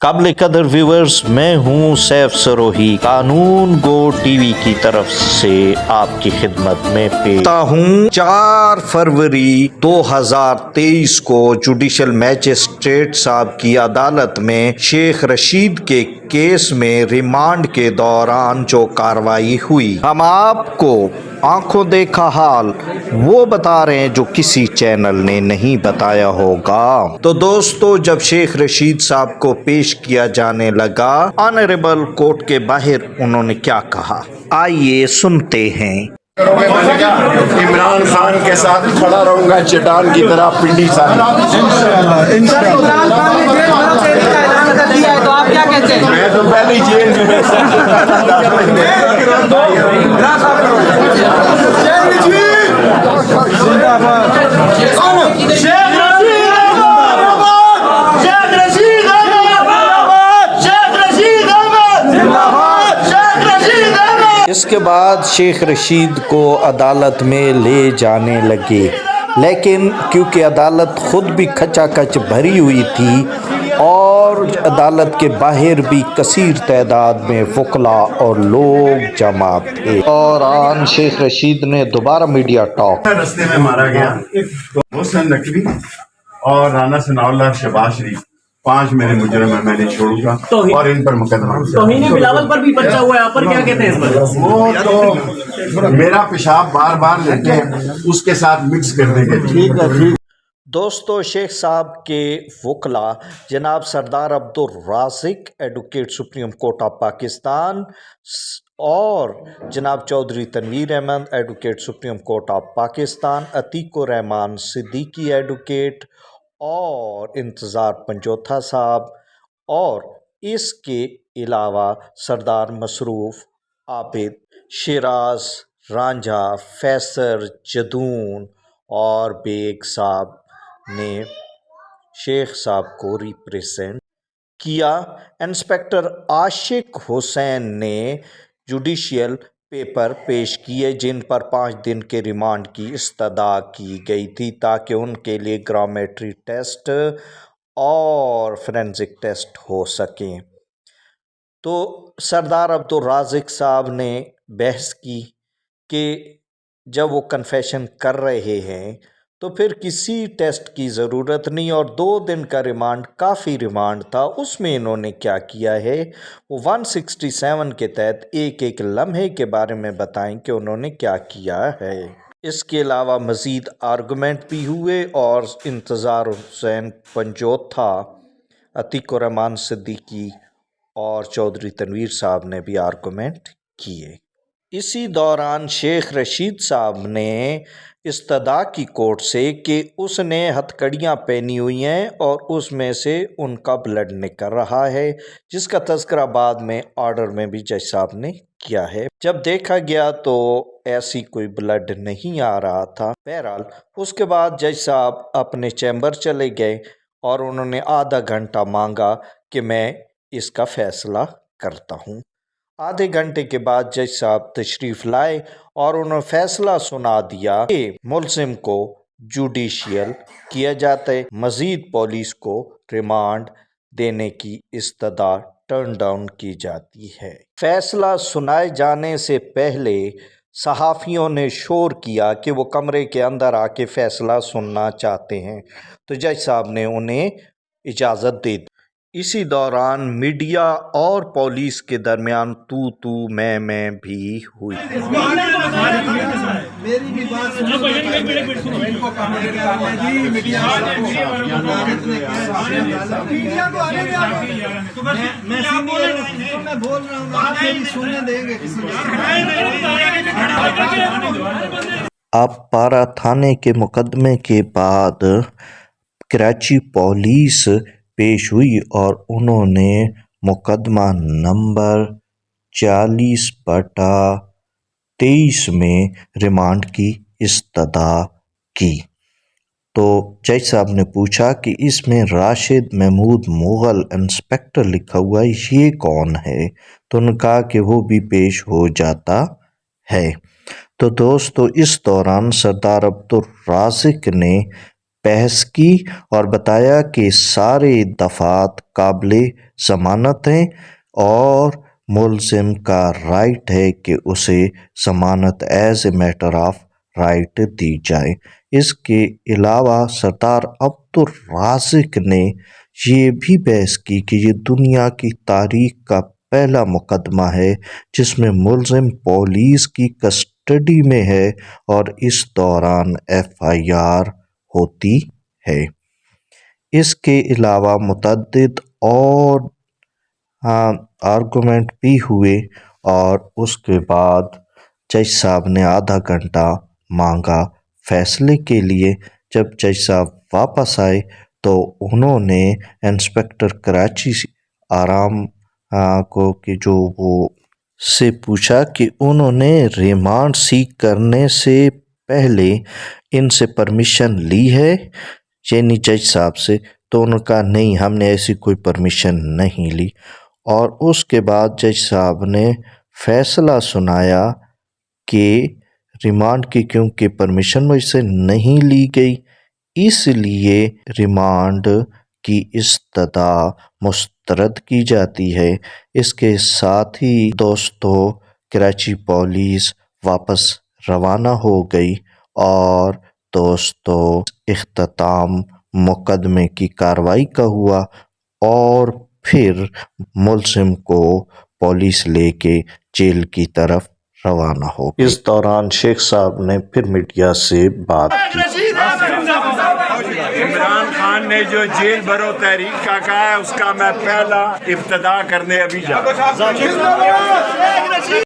काबिल कदर व्यूअर्स, मैं हूं सैफ सरोही। कानून गो टीवी की तरफ से आपकी खिदमत में पेश हूं 4 फरवरी 2023 को जुडिशल मैजिस्ट्रेट साहब की अदालत में शेख रशीद के केस में रिमांड के दौरान जो कार्रवाई हुई। हम आपको आंखों देखा हाल वो बता रहे हैं जो किसी चैनल ने नहीं बताया होगा। तो दोस्तों, जब शेख रशीद साहब को पेश किया जाने लगा ऑनरेबल कोर्ट के बाहर, उन्होंने क्या कहा, आइए सुनते हैं। इमरान खान के साथ खड़ा रहूंगा चट्टान की तरह पिंडी साहब। तो आप क्या कहते हैं? मैं तो पहले जेल में इसके बाद शेख रशीद को अदालत में ले जाने लगे, लेकिन क्योंकि अदालत खुद भी खचाखच भरी हुई थी और अदालत के बाहर भी कसीर तादाद में वकला और लोग जमा थे। और आन शेख रशीद ने दोबारा मीडिया टॉक। रस्ते में मारा गया मोहसिन नकवी और राना सनाउल्लाह शहबाज शरीफ, 5 मेरे मुजरिम है, मैंने छोड़ूंगा और इन पर मुकदमा। तौहीन बिलावल पर भी पर्चा हुआ है, आप पर क्या कहते हैं इस पर? वो तो मेरा पेशाब बार बार लेके उसके साथ मिक्स कर देंगे। ठीक है। दोस्तों, शेख साहब के वकला जनाब Sardar Abdul Raziq advocate supreme court of Pakistan और जनाब Chaudhry Tanveer Ahmed advocate supreme court of Pakistan, Atiqur Rehman Siddiqui advocate और इंतज़ार पंजोथा साहब, और इसके अलावा सरदार मसरूफ़, आबिद, शिराज, रांझा, फैसर, जदून और बेग साहब ने शेख साहब को रिप्रेजेंट किया। इंस्पेक्टर आशिक हुसैन ने जुडिशियल पेपर पेश किए जिन पर 5 दिन के रिमांड की इस्तदा की गई थी ताकि उनके लिए ग्रामेट्री टेस्ट और फोरेंसिक टेस्ट हो सकें। तो सरदार अब्दुल राज़िक साहब ने बहस की कि जब वो कन्फेशन कर रहे हैं तो फिर किसी टेस्ट की ज़रूरत नहीं, और 2 दिन का रिमांड काफ़ी रिमांड था। उसमें इन्होंने क्या किया है, वो 167 के तहत एक एक लम्हे के बारे में बताएं कि उन्होंने क्या किया है। इसके अलावा मज़ीद आर्गूमेंट भी हुए और इंतज़ार हुसैन पंजोथा, अतीकुर रहमान सिद्दीकी और चौधरी तनवीर साहब ने भी आर्गूमेंट किए। इसी दौरान शेख रशीद साहब ने इस्तदा की कोर्ट से कि उसने हथकड़ियाँ पहनी हुई हैं और उसमें से उनका ब्लड निकल रहा है, जिसका तज़किरा बाद में ऑर्डर में भी जज साहब ने किया है। जब देखा गया तो ऐसी कोई ब्लड नहीं आ रहा था। बहरहाल उसके बाद जज साहब अपने चैम्बर चले गए और उन्होंने आधा घंटा मांगा कि मैं इसका फ़ैसला करता हूँ। आधे घंटे के बाद जज साहब तशरीफ़ लाए और उन्होंने फ़ैसला सुना दिया कि मुलज़िम को जुडिशियल किया जाता है, मज़ीद पुलिस को रिमांड देने की इस्तदा टर्न डाउन की जाती है। फ़ैसला सुनाए जाने से पहले सहाफ़ियों ने शोर किया कि वो कमरे के अंदर आके फ़ैसला सुनना चाहते हैं, तो जज साहब ने उन्हें इजाज़त दे दी। इसी दौरान मीडिया और पुलिस के दरमियान तू मैं भी हुई। मेरी भी बात सुनो। मैं बोल रहा हूँ, आप मेरी सुनने देंगे? अब पारा थाने के मुकदमे के बाद कराची पुलिस पेश हुई और उन्होंने मुकदमा नंबर 40/23 में रिमांड की इस्तदा की। तो जज साहब ने पूछा कि इसमें राशिद महमूद मुग़ल इंस्पेक्टर लिखा हुआ है, ये कौन है? तो उन्होंने कहा कि वो भी पेश हो जाता है। तो दोस्तों, इस दौरान सरदार अब्दुल राज़िक ने بحث کی اور بتایا کہ سارے دفعات قابل ضمانت ہیں اور ملزم کا رائٹ ہے کہ اسے ضمانت as a matter of right دی جائے۔ اس کے علاوہ سردار عبدالرازق نے یہ بھی بحث کی کہ یہ دنیا کی تاریخ کا پہلا مقدمہ ہے جس میں ملزم پولیس کی کسٹڈی میں ہے اور اس دوران FIR ہوتی ہے۔ اس کے علاوہ متعدد اور آرگومنٹ بھی ہوئے اور اس کے بعد جج صاحب نے آدھا گھنٹہ مانگا فیصلے کے لیے۔ جب جج صاحب واپس آئے تو انہوں نے انسپکٹر کراچی آرام کو کہ جو وہ سے پوچھا کہ انہوں نے ریمانڈ سیک کرنے سے پہلے ان سے پرمیشن لی ہے یعنی جج صاحب سے، تو انہوں نے کہا نہیں ہم نے ایسی کوئی پرمیشن نہیں لی۔ اور اس کے بعد جج صاحب نے فیصلہ سنایا کہ ریمانڈ کی کیونکہ پرمیشن مجھ سے نہیں لی گئی اس لیے ریمانڈ کی استدعا مسترد کی جاتی ہے۔ اس کے ساتھ ہی دوستو کراچی پولیس واپس روانہ ہو گئی اور دوستو اختتام مقدمے کی کارروائی کا ہوا اور پھر ملزم کو پولیس لے کے جیل کی طرف روانہ ہو گئی۔ اس دوران شیخ صاحب نے پھر میڈیا سے بات کی۔ عمران خان نے جو جیل بھرو تحریک کا کہا ہے اس کا میں پہلا افتتاح کرنے ابھی جا رہا ہوں۔